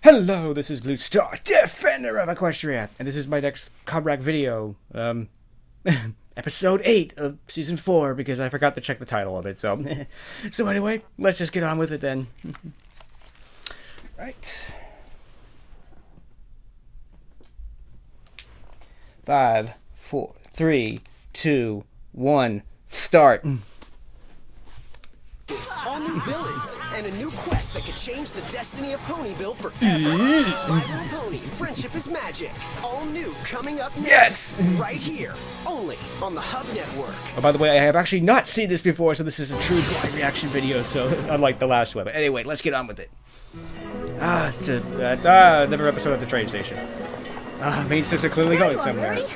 Hello, this is Blue Star, Defender of Equestria, and this is my next ComRac video, episode 8 of season 4, because I forgot to check the title of it, so, so anyway, let's just get on with it then. Right. 5, 4, 3, 2, 1, start. All new villains and a new quest that could change the destiny of Ponyville forever. My Little Pony, Friendship is Magic. All new coming up next. Yes! Right here, only on the Hub Network. Oh, by the way, I have actually not seen this before, so this is a true blind reaction video, so unlike the last one. But anyway, let's get on with it. It's another episode at the train station. Main six are clearly going somewhere. Rarity.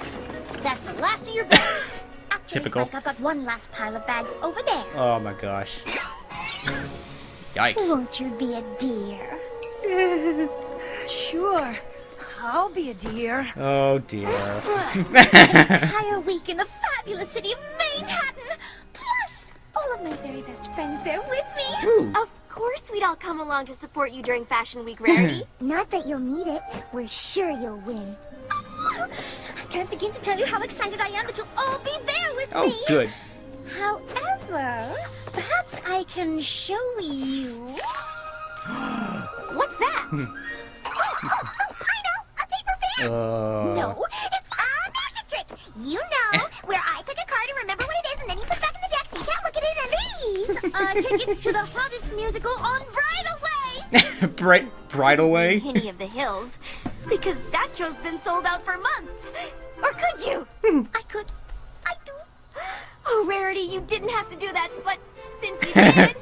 That's the last of your bags. Actually, Typical. I've got one last pile of bags over there. Oh my gosh. Yikes. Won't you be a dear? Sure, I'll be a dear. Oh dear. An entire week in the fabulous city of Manehattan. Plus, all of my very best friends there with me. Ooh. Of course we'd all come along to support you during Fashion Week, Rarity. Not that you'll need it. We're sure you'll win. I can't begin to tell you how excited I am that you'll all be there with me. Oh, good. However, perhaps I can show you. What's that? I know, a paper fan. No, it's a magic trick. You know, where I click a card and remember what it is, and then you put it back in the deck so you can't look at it. And these are tickets to the hottest musical on Bridal Way. Bridal Way? Henny of the Hills. Because that show's been sold out for months. Or could you? I could. I do. Oh, Rarity, you didn't have to do that, but since you did...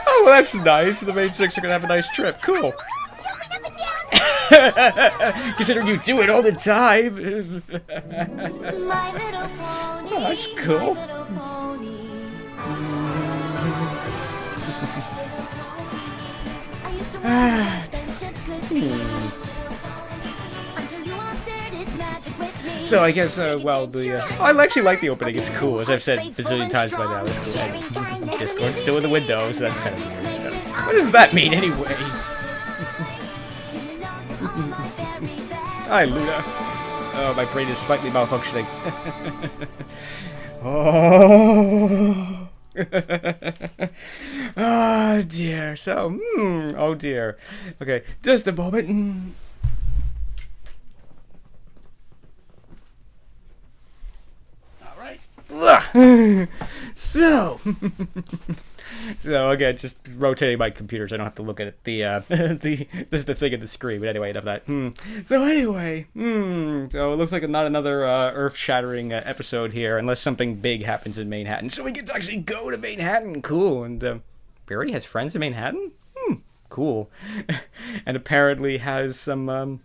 Oh, well, that's nice. The main six are gonna have a nice trip. Cool. Jumping up and down. Considering you do it all the time. My little pony. Oh, that's cool. My little pony. I used to want friendship could be. Until you answered its magic with me. So I guess, well, I actually like the opening. It's cool, as I've said a bazillion times by now. It's cool. And Discord's still in the window, so that's kind of weird. What does that mean, anyway? Hi, Luna. Oh, my brain is slightly malfunctioning. Oh. Oh, dear. So, oh, dear. Okay, just a moment. So, so again, just rotating my computer so I don't have to look at the thing at the screen. But anyway, enough of that. So anyway, so it looks like not another earth-shattering episode here, unless something big happens in Manehattan. So we get to actually go to Manehattan. Cool, and Rarity has friends in Manehattan. Cool, and apparently has some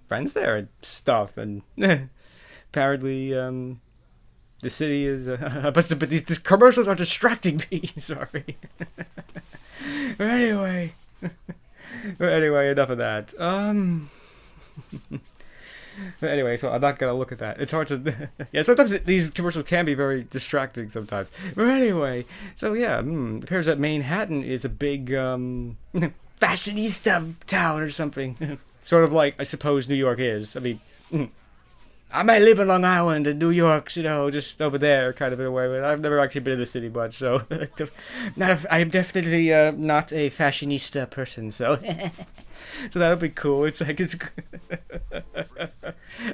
friends there and stuff, and apparently the city is, but these commercials are distracting me. Sorry. But anyway, enough of that. But anyway, so I'm not gonna look at that. It's hard to, yeah. Sometimes these commercials can be very distracting. Sometimes. But anyway, so yeah, it appears that Manehattan is a big fashionista town or something. Sort of like I suppose New York is. I mean. I might live in Long Island and New York's, you know, just over there, kind of in a way. But I've never actually been in the city much, so I'm definitely not a fashionista person. So, so that would be cool. It's like it's.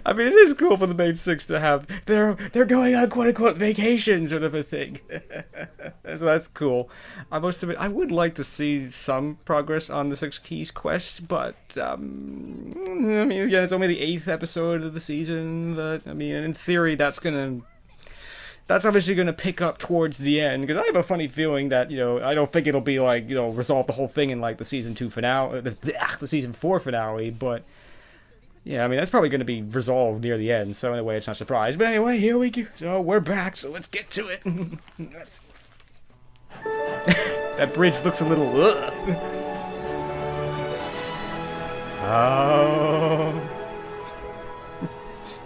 I mean, it is cool for the main six to have they're going on quote unquote vacation sort of a thing. So that's cool. I must admit, I would like to see some progress on the Six Keys quest, but I mean, again, it's only the 8th episode of the season. But I mean, in theory, that's obviously gonna pick up towards the end, because I have a funny feeling that, you know, I don't think it'll be like, you know, resolve the whole thing in like the season 2 finale, the season 4 finale, but. Yeah, I mean, that's probably going to be resolved near the end, so in a way it's not a surprise. But anyway, here we go. So we're back, so let's get to it. That bridge looks a little... Oh...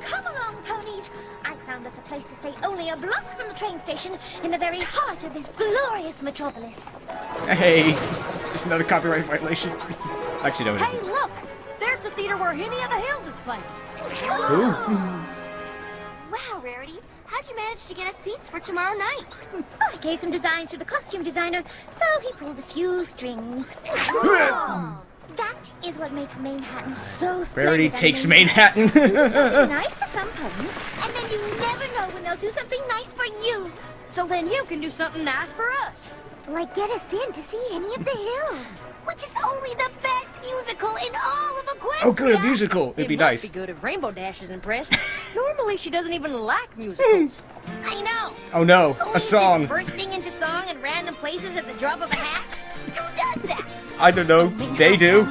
Come along, ponies. I found us a place to stay only a block from the train station in the very heart of this glorious metropolis. Hey. It's another copyright violation. Actually, no, it Hey, isn't. look! There's the theater where Henny of the Hills is playing. Wow, Rarity. How'd you manage to get us seats for tomorrow night? Oh, I gave some designs to the costume designer, so he pulled a few strings. That is what makes Manehattan so splendid. Rarity and takes amazing. Manhattan. You do something nice for some pony, and then you never know when they'll do something nice for you. So then you can do something nice for us. Like get us in to see Henny of the Hills, which is only the best musical in all of Equestria. Oh, good, a musical. It'd be It must nice. be good if Rainbow Dash is impressed. Normally she doesn't even like musicals. I know. Oh no, Oh, a song. just bursting into song in random places at the drop of a hat. Who does that? I don't know. They do.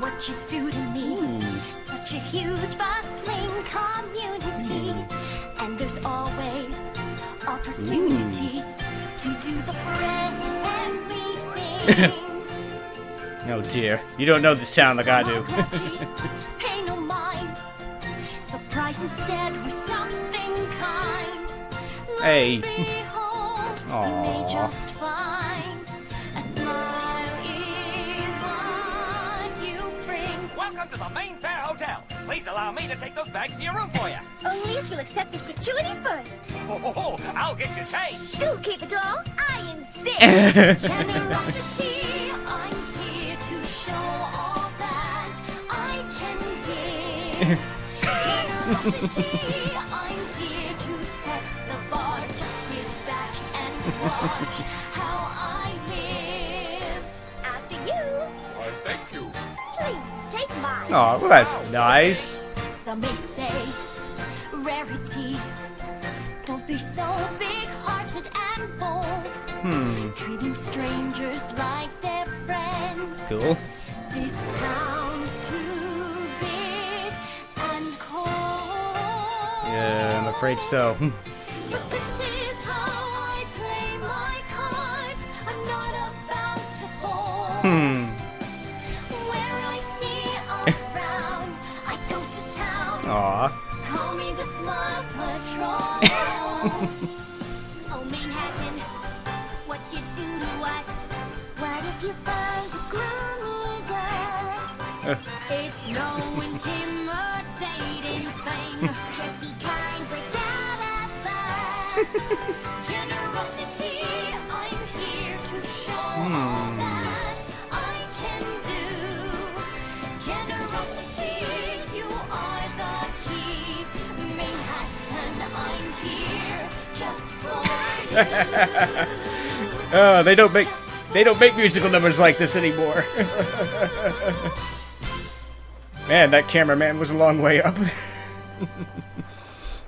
What you do to me, such a huge bustling community, and there's always opportunity to do the friendly thing. Oh dear, you don't know this town like I do. Pay no mind. Surprise instead with something kind. Hey. Behold, you may Aw. just find a smile is what you bring. Welcome to the Main Fair Hotel. Please allow me to take those bags to your room for you. Only if you'll accept this gratuity first. Oh, I'll get you changed. Do keep it all. I insist. Generosity. I'm here to show all that I can give. Generosity. I'm here to set the bar. Just sit back and watch how I live. After you. Why, thank you. Please take mine. Oh, well, that's nice. Some may say, Rarity, don't be so big-hearted and bold. Treating strangers like their friends. Cool. This town's too big and cold. Yeah, I'm afraid so. But this is how I play my cards. I'm not about to fold. Where I see a frown, I go to town. Aw. Call me the Smile Patrol. Oh, Manhattan, what you do to us? What if you find a gloomy gust? It's no intimidating thing. Just be kind without a fuss. Generosity, I'm here to show all that I can do. Generosity, you are the key. Manhattan, I'm here just for you. They don't make musical numbers like this anymore. Man, that cameraman was a long way up.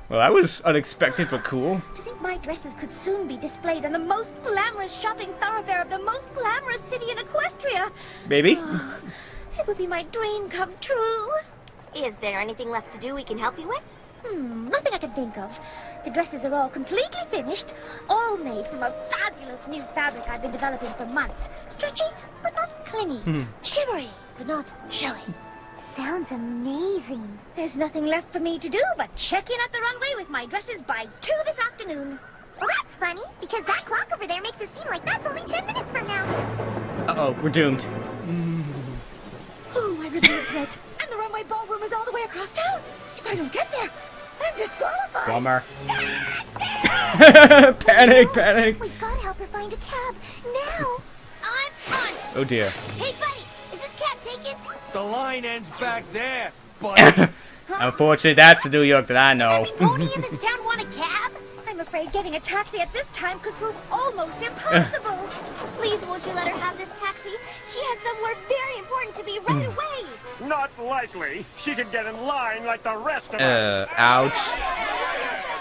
Well, that was unexpected but cool. To think my dresses could soon be displayed on the most glamorous shopping thoroughfare of the most glamorous city in Equestria. Maybe. It would be my dream come true. Is there anything left to do we can help you with? Nothing I can think of. The dresses are all completely finished, all made from a fabulous new fabric I've been developing for months. Stretchy, but not clingy. Shimmery, but not showy. Sounds amazing. There's nothing left for me to do but check in at the runway with my dresses by 2 this afternoon. Well, that's funny, because that clock over there makes it seem like that's only 10 minutes from now. Uh-oh, we're doomed. Oh, I really regret. And the runway ballroom is all the way across town. If I don't get there, I'm disqualified. Bummer. Panic, panic. We gotta help her find a cab now. I'm on. Oh dear. Hey, buddy, is this cab taken? The line ends back there, but Unfortunately, that's the New York that I know. Every pony in this town want a cab? I'm afraid getting a taxi at this time could prove almost impossible. Please, won't you let her have this taxi? She has somewhere very important to be right away. not likely. She can get in line like the rest of us. Ouch.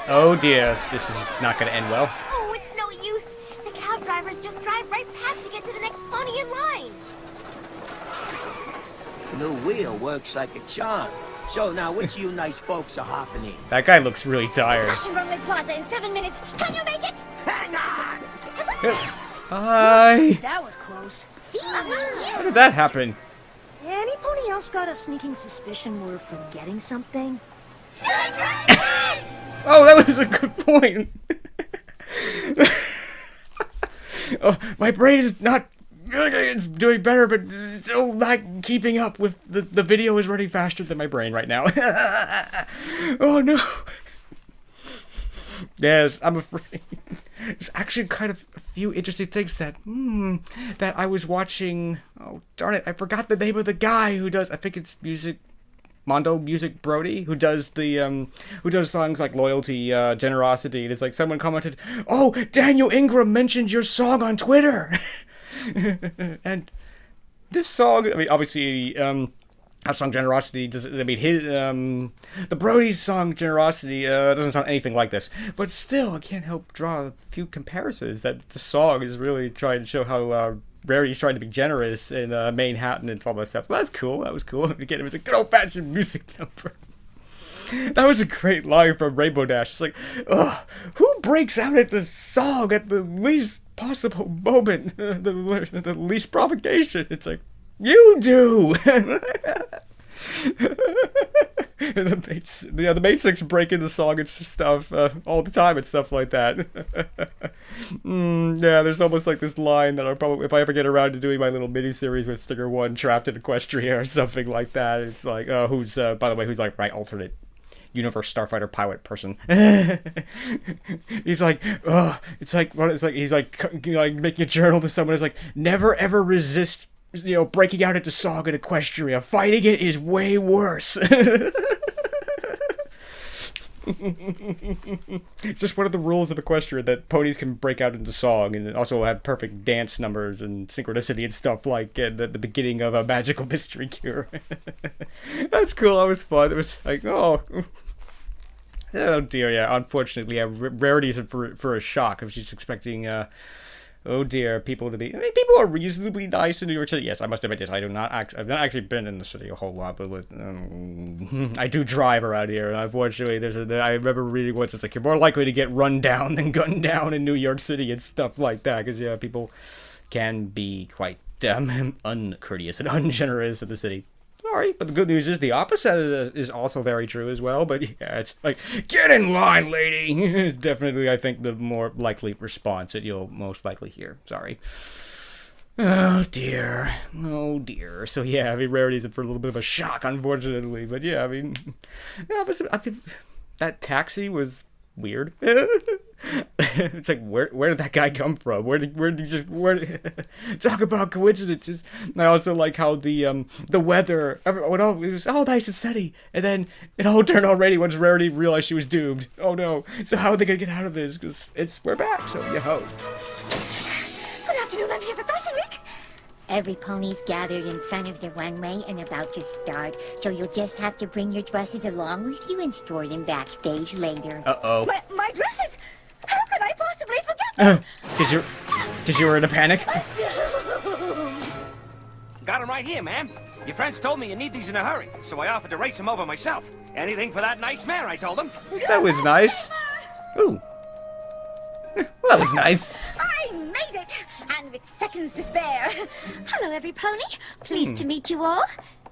Oh dear, this is not gonna end well. Oh, it's no use. The cab drivers just drive right past to get to the next pony in line. New wheel works like a charm. So now, which of you nice folks are hopping in? That guy looks really tired. Fashion Runway Plaza in 7 minutes. Can you make it? Hang on! Hi. That was close. How did that happen? Any pony else got a sneaking suspicion we're forgetting something? Oh, that was a good point. Oh, my brain is not it's doing better, but still not keeping up with the video is running faster than my brain right now. Oh no. Yes, I'm afraid. There's actually kind of a few interesting things that I was watching. Oh darn it, I forgot the name of the guy who does, I think it's Music Brody, who does songs like Loyalty, Generosity, and it's like someone commented, "Oh, Daniel Ingram mentioned your song on Twitter." And this song, I mean, obviously, that song Generosity, the Brody's song Generosity doesn't sound anything like this, but still, I can't help draw a few comparisons that the song is really trying to show how Rarity's trying to be generous in Manehattan and all that stuff. So that's cool. That was cool. Again, it was a good old-fashioned music number. That was a great line from Rainbow Dash. It's like, ugh, who breaks out at the song at the least possible moment, the least provocation? It's like, you do. The main six break into song and stuff all the time and stuff like that. Yeah, there's almost like this line that I'll probably, if I ever get around to doing my little mini-series with Stinger 1 Trapped in Equestria or something like that, it's like, who's, by the way, who's like my alternate universe starfighter pilot person. He's like, it's like he's like making a journal to someone. It's like, never ever resist, breaking out into song in Equestria. Fighting it is way worse. Just one of the rules of Equestria, that ponies can break out into song and also have perfect dance numbers and synchronicity and stuff like at the beginning of a magical mystery cure. That's cool. That was fun. It was like, oh dear, yeah. Unfortunately, yeah, Rarity's for a shock if she's expecting oh dear, people to be. I mean, people are reasonably nice in New York City. Yes, I must admit this. I've not actually been in the city a whole lot, but I do drive around here. And unfortunately, I remember reading once, it's like, you're more likely to get run down than gunned down in New York City and stuff like that. Because yeah, people can be quite uncourteous and ungenerous in the city. Sorry, but the good news is the opposite is also very true as well. But yeah, it's like, get in line, lady. Definitely, I think, the more likely response that you'll most likely hear. Sorry. Oh dear. So yeah, I mean, Rarity's for a little bit of a shock, unfortunately. But yeah, I mean, that taxi was weird. It's like, where did that guy come from? Where did talk about coincidences. And I also like how the weather, it was all nice and sunny, and then it all turned all rainy once Rarity realized she was doomed. Oh no! So how are they gonna get out of this? Because we're back. So yo. Good afternoon. I'm here for Fashion Week. Every pony's gathered in front of the runway and about to start, so you'll just have to bring your dresses along with you and store them backstage later. Uh-oh. My dresses? How could I possibly forget them? Did you were in a panic? Got them right here, ma'am. Your friends told me you need these in a hurry, so I offered to race them over myself. Anything for that nice mare, I told them. That was nice. Ooh. Well, that was nice. I made it! And with seconds to spare. Hello, every pony. Pleased to meet you all.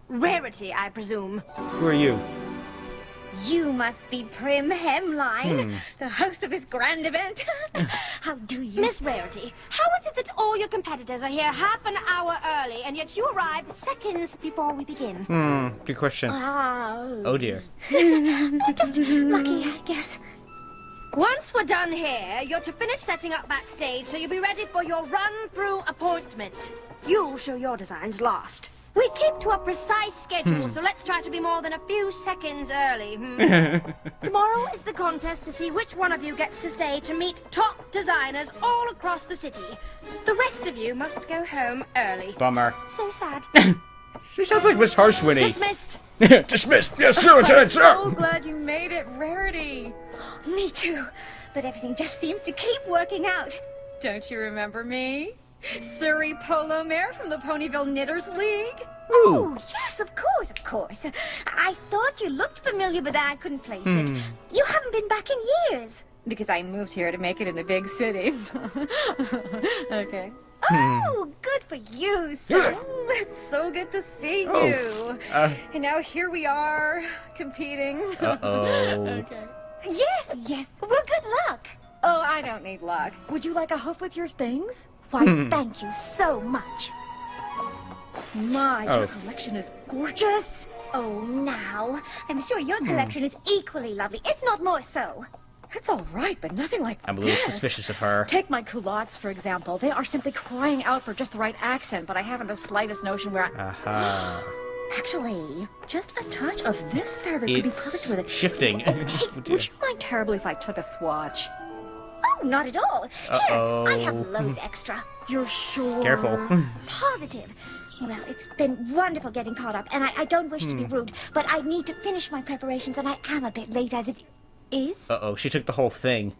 Rarity, I presume. Who are you? You must be Prim Hemline, the host of this grand event. How do you... Miss Rarity, how is it that all your competitors are here half an hour early, and yet you arrive seconds before we begin? Good question. Oh dear. Just lucky, I guess. Once we're done here, you're to finish setting up backstage, so you'll be ready for your run-through appointment. You'll show your designs last. We keep to a precise schedule, so let's try to be more than a few seconds early. Tomorrow is the contest to see which one of you gets to stay to meet top designers all across the city. The rest of you must go home early. Bummer. So sad. She sounds like Miss Harshwinny. Dismissed. Dismissed. Yes, sir, Lieutenant, sir. So glad you made it, Rarity. Me too. But everything just seems to keep working out. Don't you remember me? Surrey Polo Mare from the Ponyville Knitters League? Oh, yes, of course. I thought you looked familiar, but I couldn't place it. You haven't been back in years. Because I moved here to make it in the big city. Okay. Oh, good for you, son. It's so good to see you. And now here we are, competing. Uh-oh. Okay. Yes. Well, good luck. Oh, I don't need luck. Would you like a hoof with your things? Why, thank you so much. My, Oh. your collection is gorgeous. Oh, now. I'm sure your collection is equally lovely, if not more so. It's all right, but nothing like I'm a little this. suspicious of her. Take my culottes, for example. They are simply crying out for just the right accent, but I haven't the slightest notion where I... Aha. Actually, just a touch of this fabric could be perfect with It's it. shifting. Hey, Oh, dear. would you mind terribly if I took a swatch? Oh, not at all. Uh-oh. Here, I have loads extra. You're sure? Careful. Positive. Well, it's been wonderful getting caught up, and I don't wish to be rude, but I need to finish my preparations, and I am a bit late as it is. Uh-oh, she took the whole thing.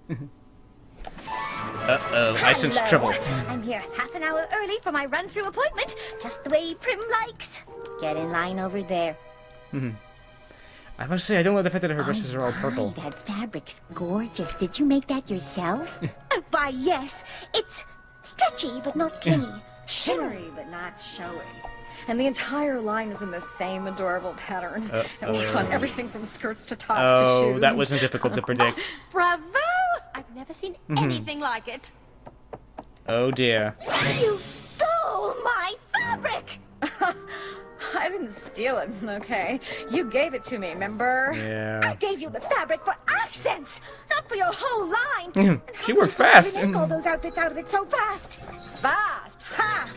Uh-oh, I sense Hello. trouble. I'm here half an hour early for my run-through appointment, just the way Prim likes. Get in line over there. I must say, I don't like the fact that her dresses are all My, purple. that fabric's gorgeous. Did you make that yourself? Why, yes. It's stretchy, but not clingy. Shimmery, but not showy. And the entire line is in the same adorable pattern. It works on everything from skirts to tops to Oh, shoes. that wasn't difficult to predict. Bravo! I've never seen Anything like it. Oh dear. You stole my fabric! I didn't steal it, okay? You gave it to me, remember? I Yeah. gave you the fabric for accents, not for your whole line. And She how works did you fast. make all those outfits out of it so fast? Fast! Ha!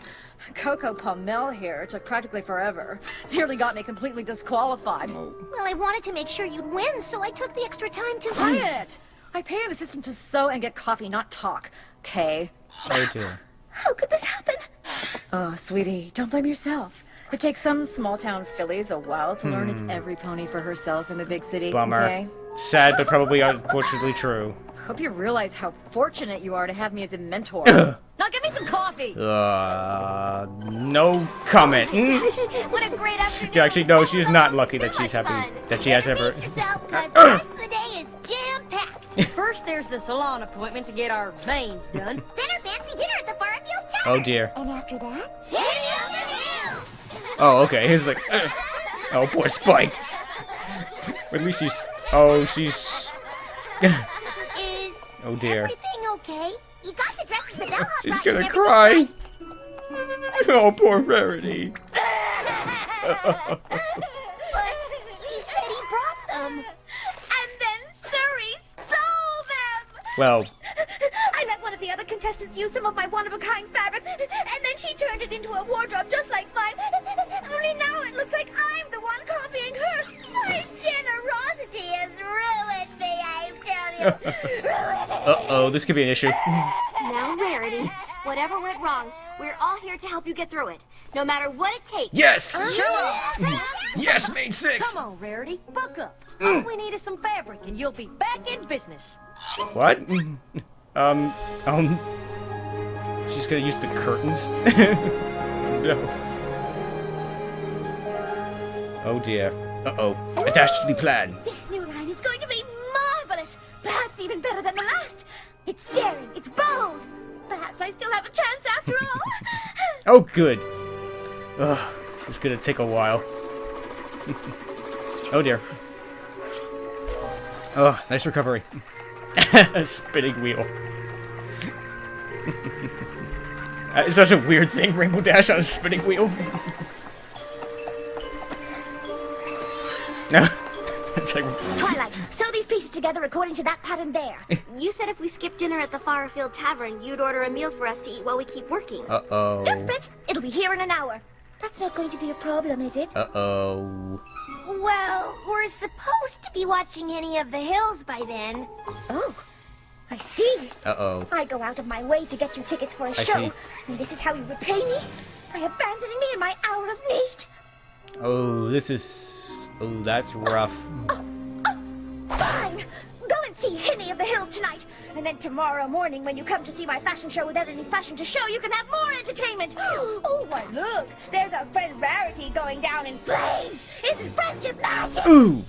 Coco Pomel here took practically forever. Nearly got me completely disqualified. Well, I wanted to make sure you'd win, so I took the extra time to... Quiet! I pay an assistant to sew and get coffee, not talk. Okay? Oh dear. How could this happen? Oh, sweetie, don't blame yourself. It takes some small-town fillies a while to learn it's every pony for herself in the big city, Bummer. okay? Sad, but probably unfortunately true. Hope you realize how fortunate you are to have me as a mentor. Now give me some coffee! No comment. Gosh, what a great afternoon. Yeah, actually, no, she's not lucky that Too she's much happy fun. that she has Better ever. pace yourself, 'cause the rest of the day is jam-packed. First, there's the salon appointment to get our veins done. Then our fancy dinner at the Farfield Tavern. Oh dear. And after that? Hit it on the hills. Oh, okay. He's like, oh, poor Spike. At least she's. Oh, she's. Is Oh dear. everything okay? You got the dresses the bellhop She's brought you gonna and cry. everything, right? Oh, poor Rarity. But he said he brought them. And then Suri stole them! Well, I let one of the other contestants use some of my one-of-a-kind fabric, and then she turned it into a wardrobe just like mine. Only now it looks like I'm the one copying her. My generosity has ruined me, I tell you. uh-oh, this could be an issue. Now, Rarity, whatever went wrong, we're all here to help you get through it. No matter what it takes. Yes! Yes, made 6! Come on, Rarity, buck up. All we need is some fabric, and you'll be back in business. What? She's gonna use the curtains? No. Oh dear. Uh-oh. A dastardly plan. This new line is going to be marvelous, perhaps even better than the last. It's daring, it's bold. Perhaps I still have a chance after all. Oh, good. Ugh, this is gonna take a while. Oh dear. Oh, nice recovery. Spinning wheel. It's such a weird thing, Rainbow Dash on a spinning wheel. No. It's like... Twilight, sew these pieces together according to that pattern there. You said if we skip dinner at the Farfield Tavern, you'd order a meal for us to eat while we keep working. Uh-oh. Don't fret, it'll be here in an hour. That's not going to be a problem, is it? Uh-oh. Well, we're supposed to be watching Henny of the Hills by then. Oh, I see. Uh-oh. I go out of my way to get you tickets for a show. see. And this is how you repay me? By abandoning me in my hour of need? Oh, this is... Oh, that's rough. Fine! Go and see Henny of the Hills tonight. And then tomorrow morning, when you come to see my fashion show without any fashion to show, you can have more entertainment. Oh, why look! There's our friend Rarity going down in flames. Isn't friendship magic? Ooh!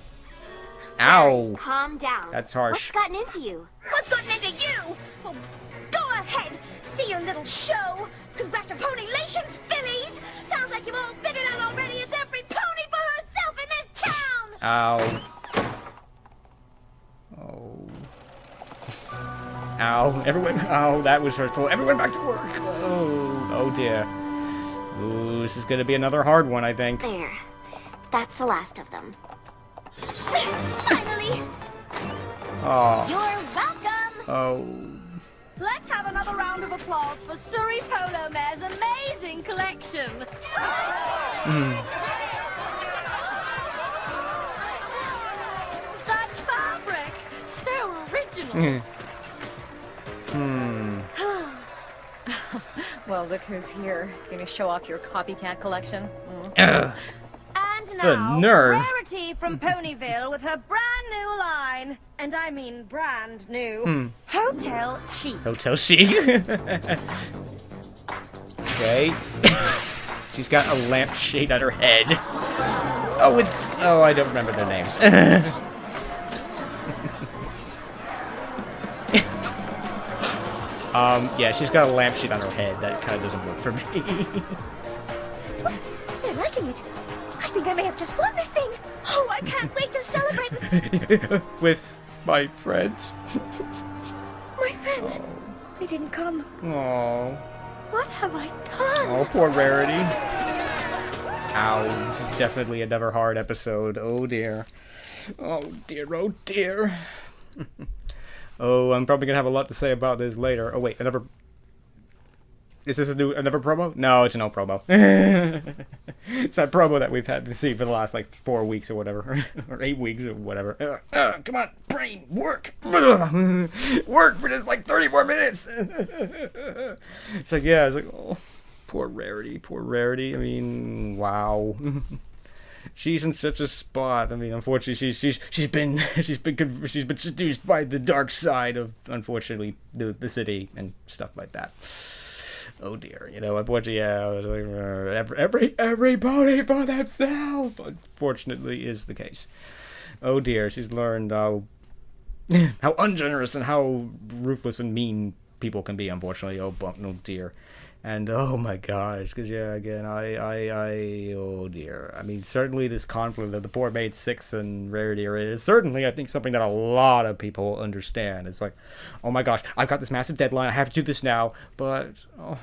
Ow! Calm down. That's harsh. What's gotten into you? What's gotten into you? Oh, go ahead. See your little show. Congratulations, fillies. Sounds like you've all figured out already it's every pony for herself in this town. Ow. Oh. Ow, everyone, oh, that was hurtful. Everyone back to work. Oh dear. Ooh, this is gonna be another hard one, I think. There. That's the last of them. Finally! Oh. You're welcome! Oh. Let's have another round of applause for Surrey Polo Mare's amazing collection. That fabric, so original. Well, look who's here. Gonna show off your copycat collection. And The now, nerve. Rarity from Ponyville with her brand new line. And I mean brand new. Hotel Chic. Hotel chic. Okay. She's got a lampshade on her head. Oh, I don't remember their names. Yeah, she's got a lampshade on her head. That kind of doesn't work for me. They're liking it. I think I may have just won this thing. Oh, I can't wait to celebrate With my friends. my friends. They didn't come. Oh. What have I done? Oh, poor Rarity. Ow, this is definitely another hard episode. Oh dear. Oh dear, oh dear. Oh, I'm probably gonna have a lot to say about this later. Oh wait, another... Is this another promo? No, it's an old promo. It's that promo that we've had to see for the last, like, 4 weeks or whatever. Or 8 weeks or whatever. Come on, brain, work! Work for just, like, 30 more minutes! It's like, yeah, it's like, oh, poor Rarity, poor Rarity. I mean, wow. She's in such a spot. I mean, unfortunately, she's been seduced by the dark side of, unfortunately, the city and stuff like that. Oh dear, you know, unfortunately, yeah, every pony for themselves, unfortunately, is the case. Oh dear, she's learned how ungenerous and how ruthless and mean people can be, unfortunately. Oh dear. And oh my gosh, because yeah, again, oh dear. I mean, certainly this conflict of the poor maid 6 and Rarity is certainly, I think, something that a lot of people understand. It's like, oh my gosh, I've got this massive deadline, I have to do this now, but oh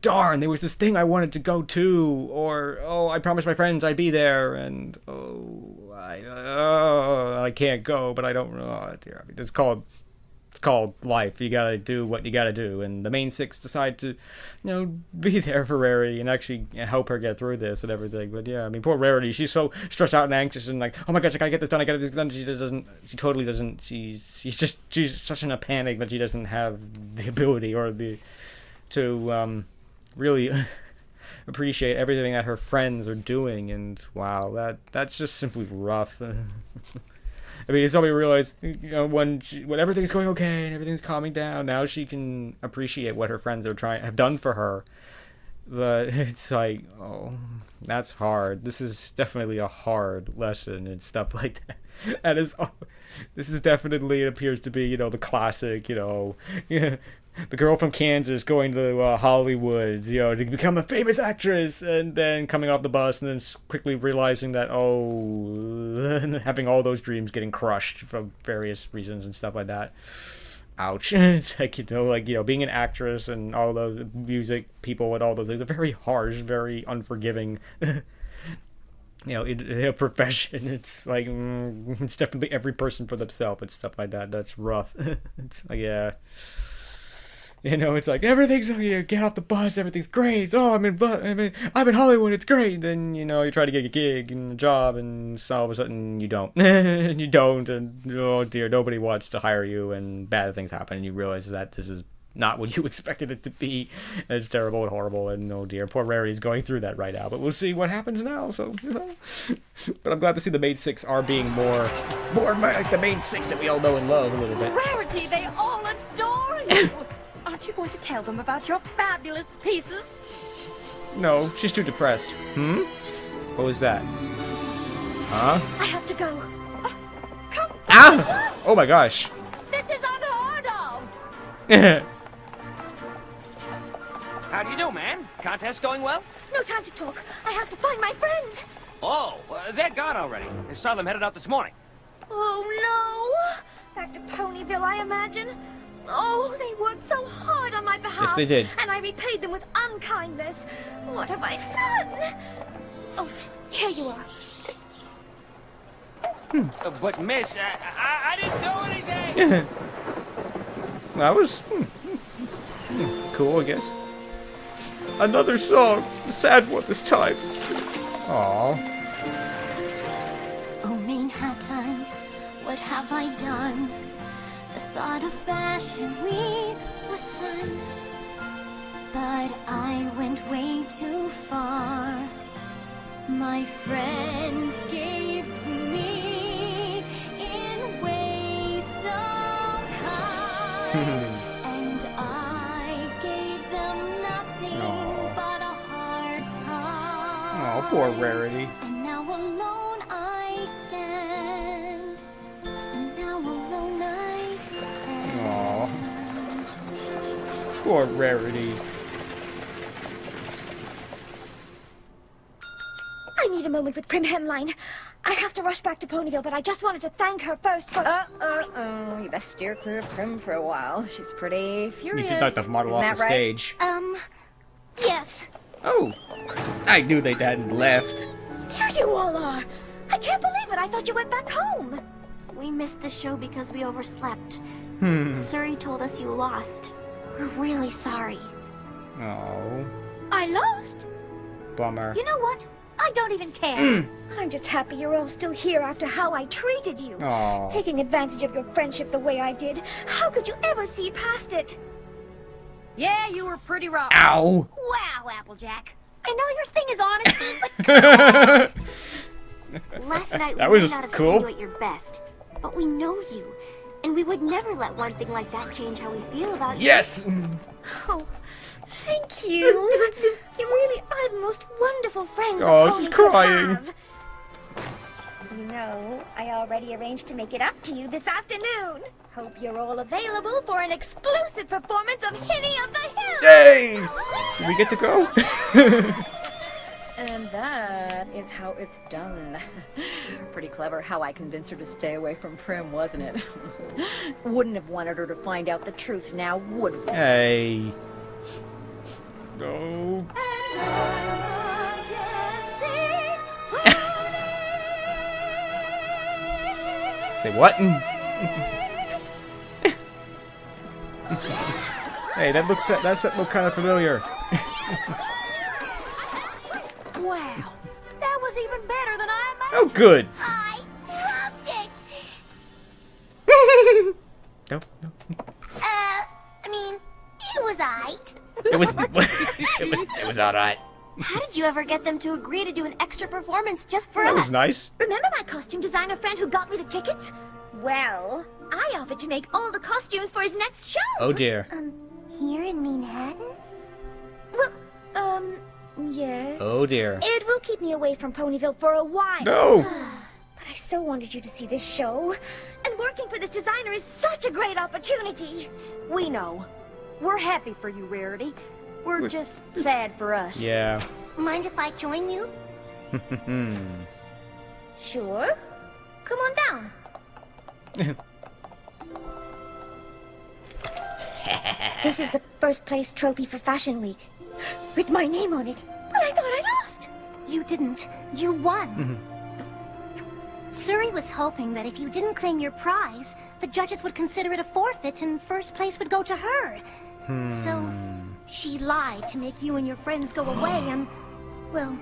darn, there was this thing I wanted to go to, or oh, I promised my friends I'd be there, and I can't go, but I don't. Oh dear, I mean, it's called life. You gotta do what you gotta do, and the main 6 decide to, be there for Rarity and actually help her get through this and everything. But yeah, I mean, poor Rarity, she's so stressed out and anxious and like, oh my gosh, I gotta get this done, she totally doesn't, she's such in a panic that she doesn't have the ability or to really appreciate everything that her friends are doing, and wow, that's just simply rough. I mean, it's all we realize, when everything's going okay and everything's calming down, now she can appreciate what her friends have done for her. But it's like, oh, that's hard. This is definitely a hard lesson and stuff like that. And this is definitely, it appears to be, the classic, the girl from Kansas going to Hollywood, to become a famous actress, and then coming off the bus and then quickly realizing that, having all those dreams getting crushed for various reasons and stuff like that. Ouch. It's like, being an actress and all those music people and all those things are very harsh, very unforgiving. In a profession. It's like, it's definitely every person for themselves and stuff like that. That's rough. It's like, yeah. It's like, everything's, get off the bus, everything's great. Oh, I'm in Hollywood, it's great. Then, you try to get a gig and a job, and so all of a sudden you don't. And you don't, and oh dear, nobody wants to hire you, and bad things happen, and you realize that this is not what you expected it to be. And it's terrible and horrible, and oh dear, poor Rarity's going through that right now. But we'll see what happens now, so, But I'm glad to see the main 6 are being more like the main 6 that we all know and love a little bit. Rarity, they all adore you. Aren't you going to tell them about your fabulous pieces? No, she's too depressed. What was that? Huh? I have to go. Come. Ah! Oh my gosh. This is unheard of. How do you do, man? Contest going well? No time to talk. I have to find my friends. Oh, they're gone already. I saw them headed out this morning. Oh, no. Back to Ponyville, I imagine. Oh, they worked so hard on my behalf. Yes, they did. And I repaid them with unkindness. What have I done? Oh, here you are. But, miss, I didn't do anything! That was cool, I guess. Another song. A sad one this time. Aww. Oh, Manhattan, what have I done? The thought of Fashion Week was fun, but I went way too far. My friends gave to me in ways so kind, and I gave them nothing but a hard time. Oh, poor Rarity. And now alone I stand. And now alone I stand. Aww. Poor Rarity. I need a moment with Prim Hemline. I have to rush back to Ponyville, but I just wanted to thank her first for... You best steer clear of Prim for a while. She's pretty You furious. did not the model Isn't off the that right? stage. Yes. Oh. I knew they hadn't left. Here you all are. I can't believe it. I thought you went back home. We missed the show because we overslept. Surrey told us you lost. We're really sorry. Oh. I lost? Bummer. You know what? I don't even care. I'm just happy you're all still here after how I treated you. Aw. Taking advantage of your friendship the way I did. How could you ever see past it? Yeah, you were pretty rough. Ow. Wow, Applejack. I know your thing is honesty, but Last night we That may was not have cool. seen you at your best, but we know you, and we would never let one thing like that change how we feel about you. Yes. oh, thank you. You really are the most wonderful friends. Oh, a she's pony could crying. have. You know, I already arranged to make it up to you this afternoon. Hope you're all available for an exclusive performance of Hinny of the Hill. Yay! Do we get to go? And that is how it's done. Pretty clever how I convinced her to stay away from Prim, wasn't it? Wouldn't have wanted her to find out the truth now, would we? Hey. No. Say what? Hey, that look kind of familiar. Wow, that was even better than I imagined. Oh, good. I loved it. No. I mean, it was aight. It was all right. How did you ever get them to agree to do an extra performance just for That us? was nice. Remember my costume designer friend who got me the tickets? Well, I offered to make all the costumes for his next show. Oh dear. Here in Manhattan? Well, yes. Oh dear. It will keep me away from Ponyville for a while. No. But I so wanted you to see this show. And working for this designer is such a great opportunity. We know. We're happy for you, Rarity. We're just sad for us. Yeah. Mind if I join you? Sure. Come on down. This is the first place trophy for Fashion Week. With my name on it. But I thought I lost. You didn't. You won. Surrey was hoping that if you didn't claim your prize, the judges would consider it a forfeit and first place would go to her. So, she lied to make you and your friends go away and, well,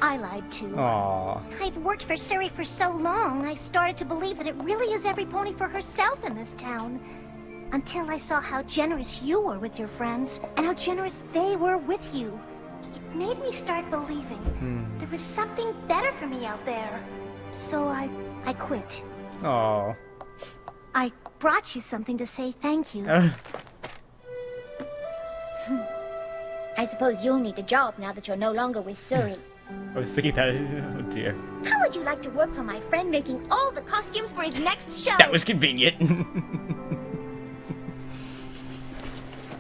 I lied too. Aw. I've worked for Surrey for so long, I started to believe that it really is every pony for herself in this town. Until I saw how generous you were with your friends, and how generous they were with you. It made me start believing there was something better for me out there. So I quit. Aw. I brought you something to say thank you. I suppose you'll need a job now that you're no longer with Surrey. I was thinking that. Oh dear. How would you like to work for my friend making all the costumes for his next show? That was convenient.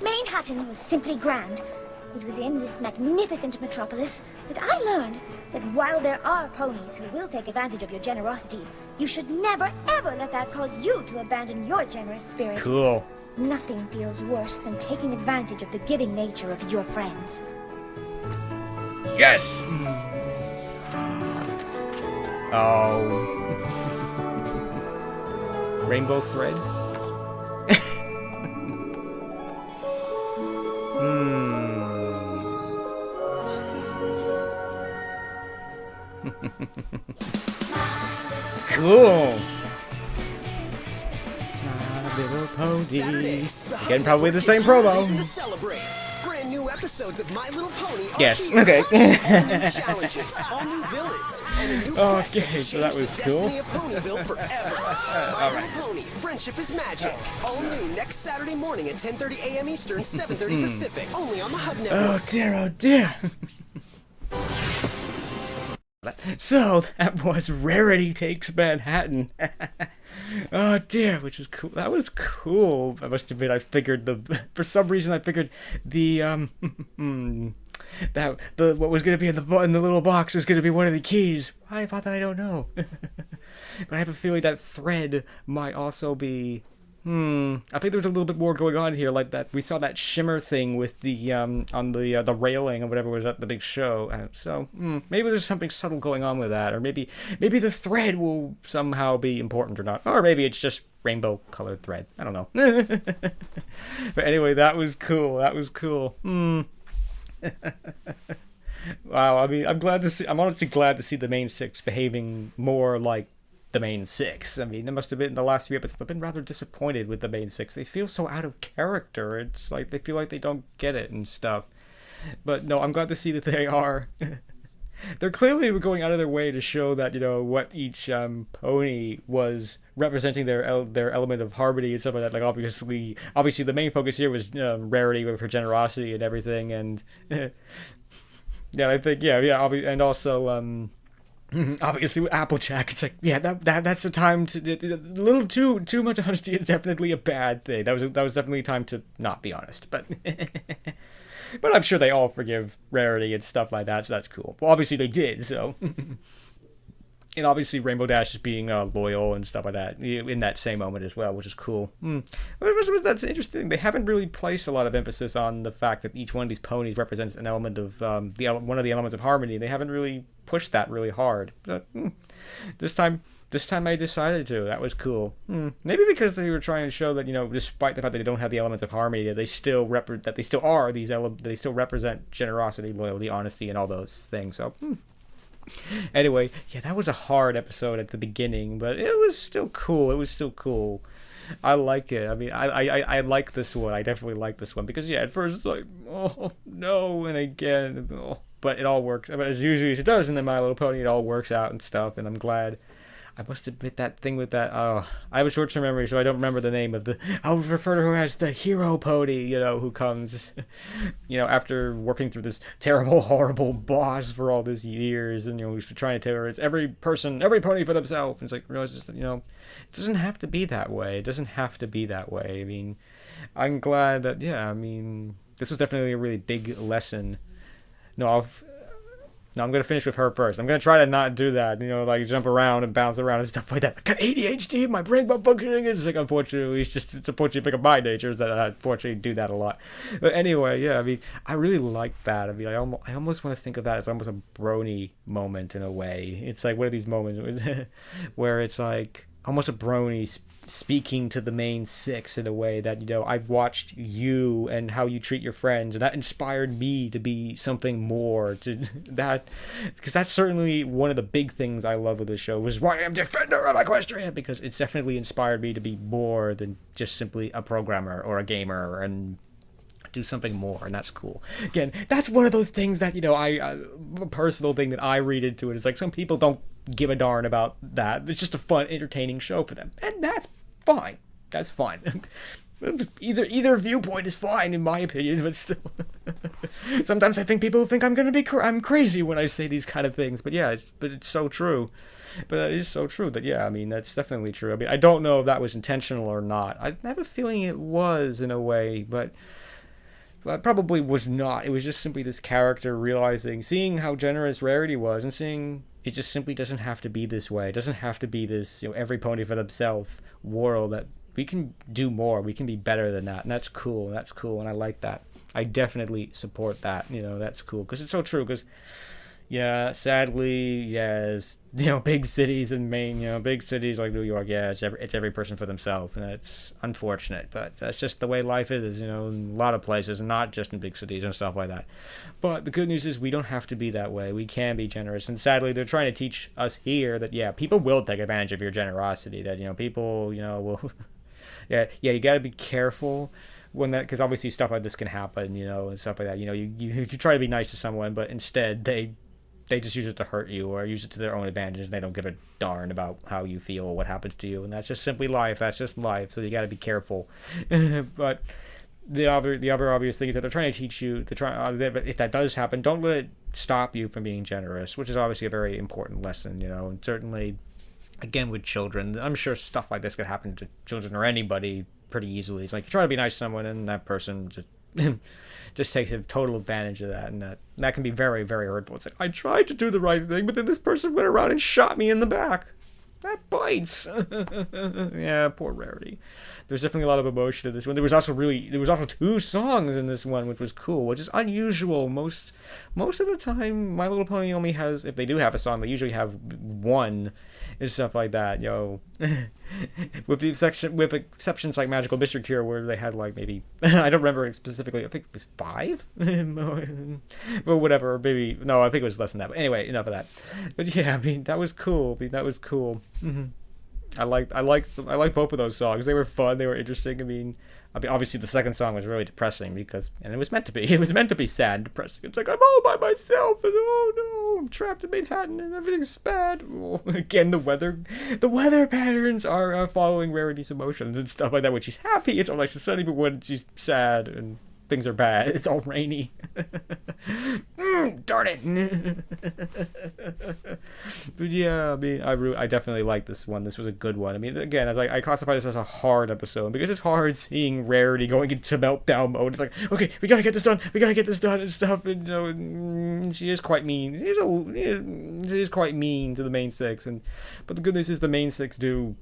Manehattan was simply grand. It was in this magnificent metropolis that I learned that while there are ponies who will take advantage of your generosity, you should never ever let that cause you to abandon your generous spirit. Cool. Nothing feels worse than taking advantage of the giving nature of your friends. Yes! Oh. Rainbow thread? Cool. My little pony. Saturdays, the Again, probably the same gives you a promo. reason to celebrate. Brand new episodes of My Little Pony are Yes, here. okay. All new challenges, all new villains, and a new quest that Okay, can so that change was the cool. destiny of Ponyville forever. My Little Pony, Friendship is Magic. All new next Saturday morning at 10:30 a.m. Eastern, 7:30 Pacific. Only on the Hub Network. Oh dear, oh dear. So that was Rarity Takes Manhattan. Oh dear, which is cool. That was cool. I must admit, I figured for some reason I figured the what was gonna be in the little box was gonna be one of the keys. Why thought that, I don't know. But I have a feeling that thread might also be. I think there's a little bit more going on here, like that. We saw that shimmer thing with the on the railing or whatever was at the big show. So maybe there's something subtle going on with that, or maybe the thread will somehow be important or not, or maybe it's just rainbow colored thread. I don't know. But anyway, that was cool. That was cool. Wow. I mean, I'm honestly glad to see the main six behaving more like the main six. I mean, it must have been the last few episodes. I've been rather disappointed with the main six. They feel so out of character. It's like they feel like they don't get it and stuff. But no, I'm glad to see that they are. They're clearly going out of their way to show that, you know, what each pony was representing their element of harmony and stuff like that. Like obviously the main focus here was Rarity with her generosity and everything, and yeah, I think and also obviously with Applejack, it's like, yeah, that's the time to a little too much honesty is definitely a bad thing. That was definitely a time to not be honest, but but I'm sure they all forgive Rarity and stuff like that, so that's cool. Well, obviously they did, so. And obviously Rainbow Dash is being loyal and stuff like that in that same moment as well, which is cool. That's interesting. They haven't really placed a lot of emphasis on the fact that each one of these ponies represents an element of one of the elements of harmony. They haven't really pushed that really hard. But this time I decided to. That was cool. Maybe because they were trying to show that, you know, despite the fact that they don't have the elements of harmony, they still they still represent generosity, loyalty, honesty, and all those things. So. Anyway, yeah, that was a hard episode at the beginning, but it was still cool. I like it. I mean, I like this one. I definitely like this one because, yeah, at first it's like, oh no, and again, but it all works. I mean, as usually as it does in the My Little Pony, it all works out and stuff, and I'm glad. I must admit that thing with that. I have a short-term memory, so I don't remember the name of the. I'll refer to her as the hero pony. You know, who comes, you know, after working through this terrible, horrible boss for all these years, and you know, he's trying to tell her it's every pony for themselves. And it's like realizes, you know, it doesn't have to be that way. It doesn't have to be that way. I mean, I'm glad that. Yeah, I mean, this was definitely a really big lesson. No, I'm going to finish with her first. I'm going to try to not do that, you know, like jump around and bounce around and stuff like that. I got ADHD, my brain's not functioning. It's like, unfortunately, it's unfortunately a my nature that I unfortunately do that a lot. But anyway, yeah, I mean, I really like that. I mean, I almost want to think of that as almost a brony moment in a way. It's like one of these moments where it's like almost a brony speaking to the main six in a way that, you know, I've watched you and how you treat your friends, and that inspired me to be something more to that, because that's certainly one of the big things I love with the show, was why I'm Defender of Equestria, because it's definitely inspired me to be more than just simply a programmer or a gamer and do something more, and that's cool. Again, that's one of those things that, you know, a personal thing that I read into it. It's like some people don't give a darn about that. It's just a fun, entertaining show for them, and that's fine. That's fine. Either viewpoint is fine in my opinion, but still, sometimes I think people think I'm crazy when I say these kind of things. But yeah, it's so true. But it is so true that, yeah, I mean, that's definitely true. I mean, I don't know if that was intentional or not. I have a feeling it was in a way, but it probably was not. It was just simply this character seeing how generous Rarity was, and seeing it just simply doesn't have to be this way. It doesn't have to be this, you know, every pony for themselves world that do more. We can be better than that, and that's cool. That's cool, and I like that. I definitely support that. That's cool because it's so true. Because yeah, sadly, yes, big cities in Maine, big cities like New York, yeah, it's every person for themselves, and it's unfortunate, but that's just the way life is, in a lot of places, not just in big cities and stuff like that. But the good news is we don't have to be that way. We can be generous, and sadly, they're trying to teach us here that, yeah, people will take advantage of your generosity, that, people, will, yeah, you gotta be careful when that, because obviously stuff like this can happen, and stuff like that, you try to be nice to someone, but instead, they just use it to hurt you or use it to their own advantage, and they don't give a darn about how you feel or what happens to you, and that's just simply life. That's just life, so you got to be careful. But the other obvious thing is that they're trying to teach you to try. If that does happen, don't let it stop you from being generous, which is obviously a very important lesson. And certainly, again, with children, I'm sure stuff like this could happen to children or anybody pretty easily. It's like you try to be nice to someone, and that person just takes a total advantage of that, and that can be very, very hurtful. It's like, I tried to do the right thing, but then this person went around and shot me in the back. That bites. Yeah, poor Rarity. There's definitely a lot of emotion in this one. There was also 2 songs in this one, which was cool, which is unusual. Most of the time, My Little Pony only has, if they do have a song, they usually have one and stuff like that, with exceptions like Magical Mystery Cure, where they had like maybe I don't remember specifically. I think it was 5, but whatever. Maybe no, I think it was less than that. But anyway, enough of that. But yeah, that was cool. That was cool. I like both of those songs. They were fun. They were interesting. I mean, obviously the second song was really depressing and it was meant to be. It was meant to be sad and depressing. It's like, I'm all by myself, and oh no, I'm trapped in Manhattan, and everything's bad. Oh, again, the weather patterns are following Rarity's emotions and stuff like that. When she's happy, it's all nice and sunny, but when she's sad and things are bad, it's all rainy. Darn it. But yeah, I mean, I definitely like this one. This was a good one. I mean, again, as I classify this as a hard episode because it's hard seeing Rarity going into meltdown mode. It's like, okay, we gotta get this done and stuff. And she is quite mean. She is quite mean to the main 6. But the good news is the main 6 do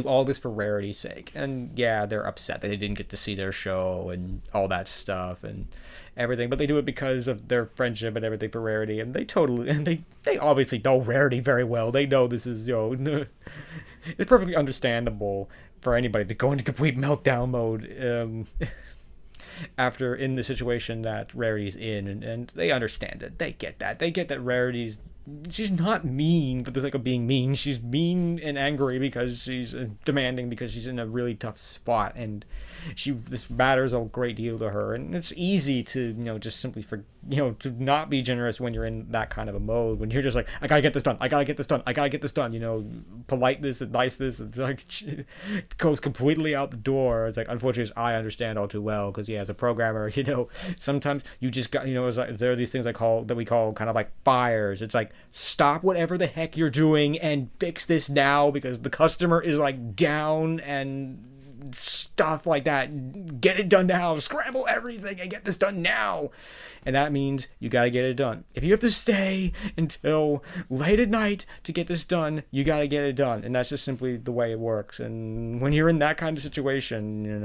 all this for Rarity's sake, and yeah, they're upset that they didn't get to see their show and all that stuff and everything, but they do it because of their friendship and everything for Rarity, and they obviously know Rarity very well. They know this is it's perfectly understandable for anybody to go into complete meltdown mode after in the situation that Rarity's in, and they understand it. They get that Rarity's. She's not mean for the sake of being mean. She's mean and angry because she's demanding, because she's in a really tough spot, and this matters a great deal to her. And it's easy to just simply to not be generous when you're in that kind of a mode, when you're just like, I gotta get this done. Politeness and niceness goes completely out the door. It's like, unfortunately, I understand all too well, because as a programmer, sometimes you just got it's like, there are these things that we call kind of like fires. It's like, stop whatever the heck you're doing and fix this now, because the customer is like down and stuff like that. Get it done now. Scramble everything and get this done now. And that means you gotta get it done. If you have to stay until late at night to get this done, you gotta get it done. And that's just simply the way it works. And when you're in that kind of situation,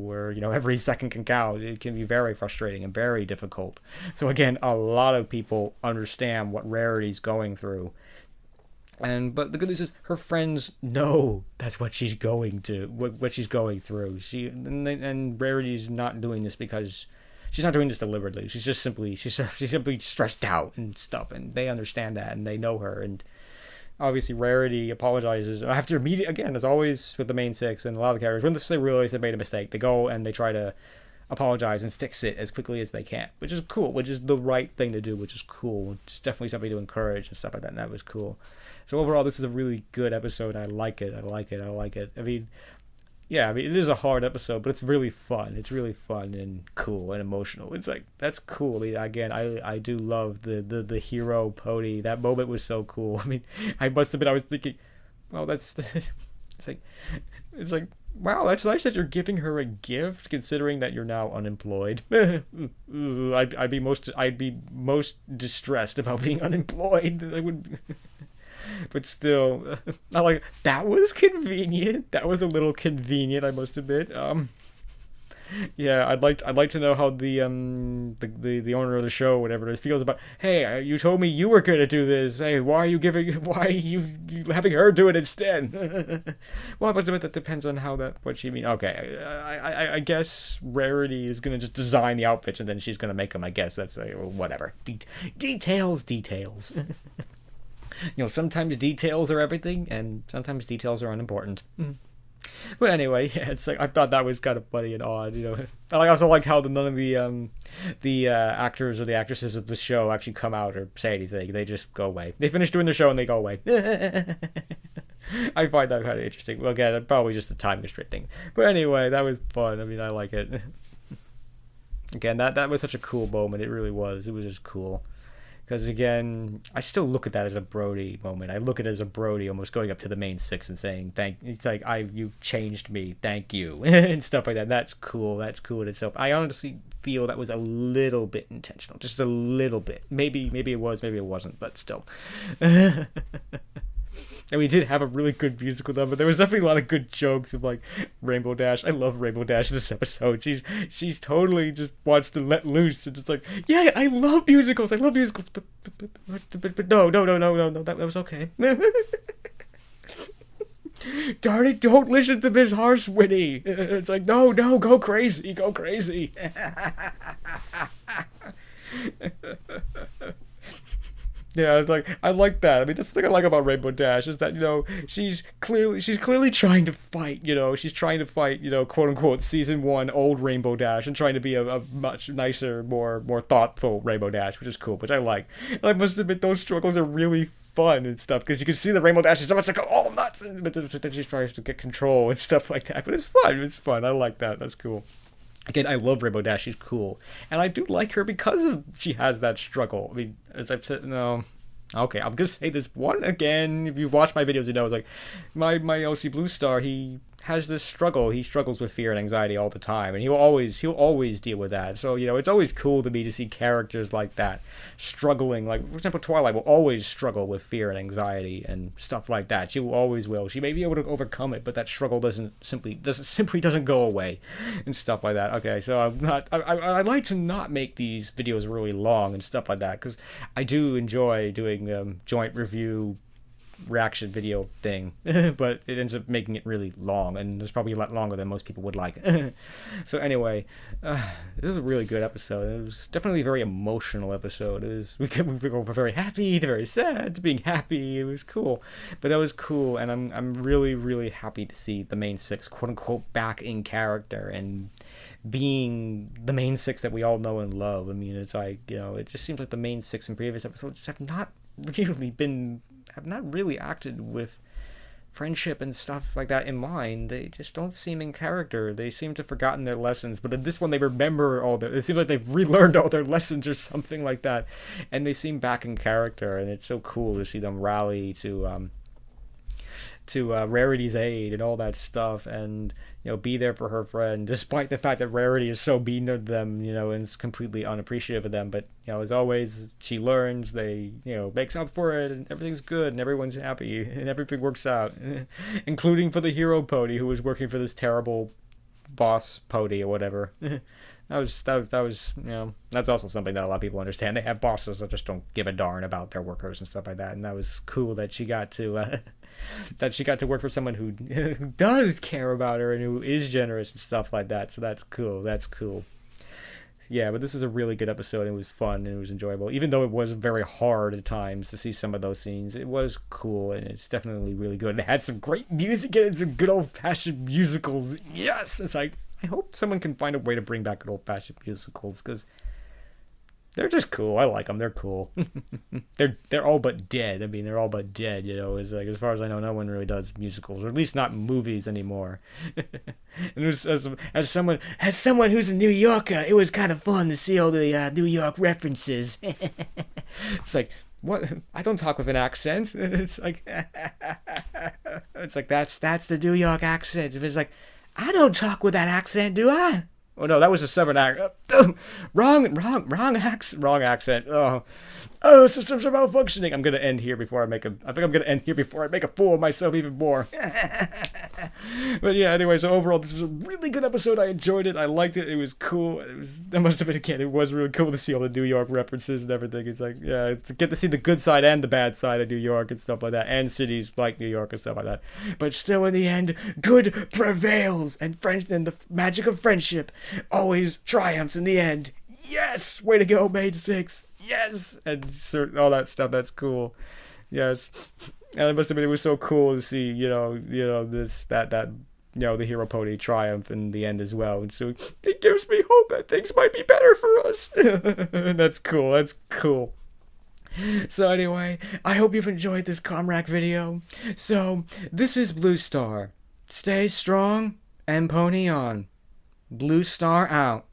where every second can count, it can be very frustrating and very difficult. So again, a lot of people understand what Rarity's going through. But the good news is her friends know that's what she's going to, what she's going through. And Rarity's not doing this because she's not doing this deliberately. She's simply stressed out and stuff, and they understand that, and they know her. And obviously Rarity apologizes after meeting, again, as always with the main 6 and a lot of the characters, when they realize they made a mistake, they go and they try to apologize and fix it as quickly as they can, which is cool, which is the right thing to do, which is cool. It's definitely something to encourage and stuff like that, and that was cool. So overall, this is a really good episode. I like it. I mean, it is a hard episode, but it's really fun. It's really fun and cool and emotional. It's like, that's cool. I mean, again, I do love the hero pony. That moment was so cool. I mean, I was thinking, well, it's like, wow, that's nice that you're giving her a gift, considering that you're now unemployed. I'd be most distressed about being unemployed. But still, I like that was convenient. That was a little convenient, I must admit. Yeah, I'd like to know how the owner of the show, whatever it is, feels about. Hey, you told me you were gonna do this. Hey, why are you having her do it instead? Well, I must admit that depends on what she means. Okay, I guess Rarity is gonna just design the outfits and then she's gonna make them. I guess that's whatever. Details. Sometimes details are everything, and sometimes details are unimportant. But anyway, yeah, it's like I thought that was kind of funny and odd, I also liked how none of the actors or the actresses of the show actually come out or say anything. They just go away. They finish doing the show and they go away. I find that kind of interesting. Well, again, probably just a time constraint thing. But anyway, that was fun. I mean, I like it. Again, that was such a cool moment. It really was. It was just cool. Because again, I still look at that as a Brody moment. I look at it as a Brody almost going up to the main six and saying, it's like, you've changed me, thank you, and stuff like that. That's cool. That's cool in itself. I honestly feel that was a little bit intentional. Just a little bit. Maybe it was, maybe it wasn't, but still. And we did have a really good musical number. There was definitely a lot of good jokes of like Rainbow Dash. I love Rainbow Dash in this episode. She's totally just wants to let loose and just like, yeah, I love musicals. But no, that was okay. Darn it, don't listen to Miss Harswitty. It's like, no, go crazy. Yeah, it's like I like that. I mean, that's the thing I like about Rainbow Dash is that she's clearly trying to fight. She's trying to fight. Quote unquote season 1 old Rainbow Dash and trying to be a much nicer, more thoughtful Rainbow Dash, which is cool, which I like. And I must admit those struggles are really fun and stuff because you can see the Rainbow Dash is so much like all nuts, but then she tries to get control and stuff like that. But it's fun. It's fun. I like that. That's cool. Again, I love Rainbow Dash. She's cool. And I do like her because she has that struggle. I mean, as I've said, no. Okay, I'm going to say this one again. If you've watched my videos, it's like my OC Blue Star, he has this struggle. He struggles with fear and anxiety all the time, and he'll always deal with that. So, it's always cool to me to see characters like that struggling. Like, for example, Twilight will always struggle with fear and anxiety and stuff like that. She always will. She may be able to overcome it, but that struggle simply doesn't go away and stuff like that. Okay, so I like to not make these videos really long and stuff like that because I do enjoy doing joint review reaction video thing, but it ends up making it really long, and it's probably a lot longer than most people would like. So anyway, it was a really good episode. It was definitely a very emotional episode. We go from very happy to very sad to being happy. It was cool, but that was cool, and I'm really, really happy to see the main six, quote unquote, back in character and being the main six that we all know and love. I mean, it's like, it just seems like the main six in previous episodes have not really acted with friendship and stuff like that in mind. They just don't seem in character. They seem to have forgotten their lessons, but in this one they remember it seems like they've relearned all their lessons or something like that, and they seem back in character, and it's so cool to see them rally to Rarity's aid and all that stuff, and be there for her friend, despite the fact that Rarity is so mean to them, and is completely unappreciative of them. But as always, she learns. They makes up for it, and everything's good, and everyone's happy, and everything works out, including for the hero pony who was working for this terrible boss pony or whatever. That was that's also something that a lot of people understand. They have bosses that just don't give a darn about their workers and stuff like that, and that was cool that she got to work for someone who does care about her and who is generous and stuff like that. So that's cool. Yeah, but this was a really good episode. It was fun and it was enjoyable, even though it was very hard at times to see some of those scenes. It was cool, and it's definitely really good. It had some great music in it, some good old-fashioned musicals. Yes, it's like, I hope someone can find a way to bring back good old-fashioned musicals, because they're just cool. I like them. They're cool. They're all but dead. I mean, they're all but dead. It's like, as far as I know, no one really does musicals, or at least not movies anymore. And it was, as someone who's a New Yorker, it was kind of fun to see all the New York references. It's like, what? I don't talk with an accent. It's like that's the New York accent. It's like, I don't talk with that accent, do I? Oh no, that was a 7 act. Wrong accent. Systems are malfunctioning. I'm gonna end here before I make a. I think I'm gonna end here before I make a fool of myself even more. But yeah, anyway, so overall, this was a really good episode. I enjoyed it. I liked it. It was cool. That must have been again. It was really cool to see all the New York references and everything. It's like, yeah, get to see the good side and the bad side of New York and stuff like that, and cities like New York and stuff like that. But still, in the end, good prevails, and the magic of friendship always triumphs in the end. Yes, way to go, Made 6. Yes, and all that stuff. That's cool. Yes, and it was so cool to see, that the hero pony triumph in the end as well. And so it gives me hope that things might be better for us. That's cool. That's cool. So anyway, I hope you've enjoyed this ComRac video. So this is Blue Star. Stay strong and pony on. Blue Star out.